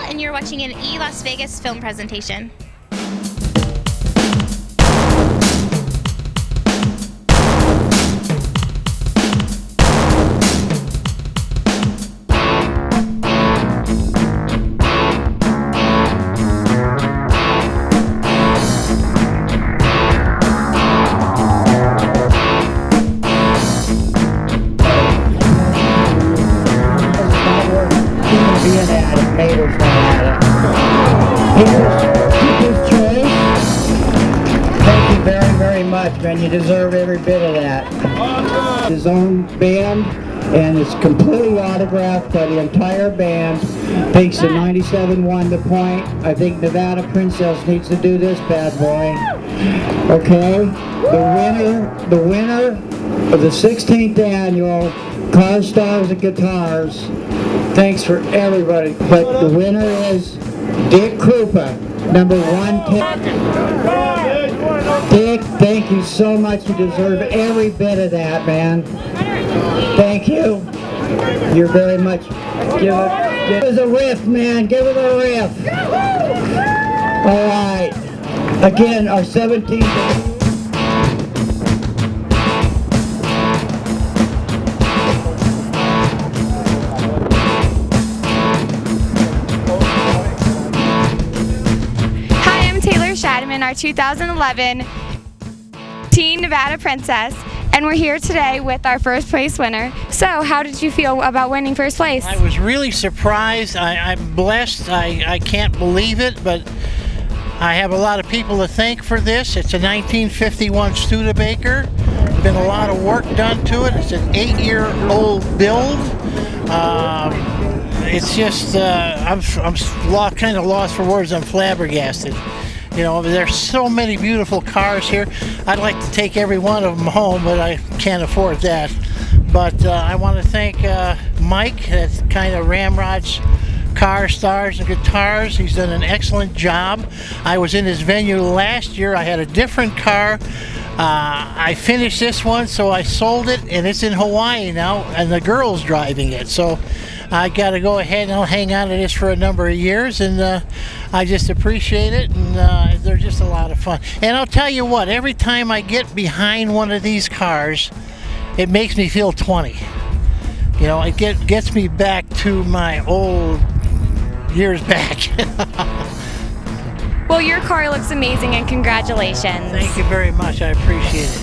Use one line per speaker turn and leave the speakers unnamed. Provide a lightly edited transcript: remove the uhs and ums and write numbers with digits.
And you're watching an eLasVegas film presentation.
Thank you very, very much, man. You deserve every bit of that. His own band, and it's completely autographed by the entire band. Thinks the 97 won the point. I think Nevada Princess needs to do this bad boy. Okay? The winner of the 16th annual Car Stars and Guitars. Thanks for everybody. But the winner is Dick Krupa, number 110. Dick, thank you so much. You deserve every bit of that, man. Thank you. You're very much. Give us a riff, man. Give it a riff. All right. Again, our 17th.
Tayler Schatteman, our 2011 Teen Nevada Princess, and we're here today with our first place winner. So, how did you feel about winning first place?
I was really surprised. I'm blessed. I can't believe it, but I have a lot of people to thank for this. It's a 1951 Studebaker. Been a lot of work done to it. It's an 8-year-old build. It's just, I'm kind of lost for words. I'm flabbergasted. You know, there's so many beautiful cars here. I'd like to take every one of them home, but I can't afford that. But I want to thank Mike, that's kind of Ramrod's Car Stars and Guitars. He's done an excellent job. I was in his venue last year. I had a different car. I finished this one, so I sold it, and it's in Hawaii now, and the girl's driving it. So I got to go ahead and I'll hang on to this for a number of years, and I just appreciate it, and they're just a lot of fun. And I'll tell you what, every time I get behind one of these cars, it makes me feel 20. You know, it gets me back to my old years back.
Well, your car looks amazing, and congratulations.
Thank you very much. I appreciate it.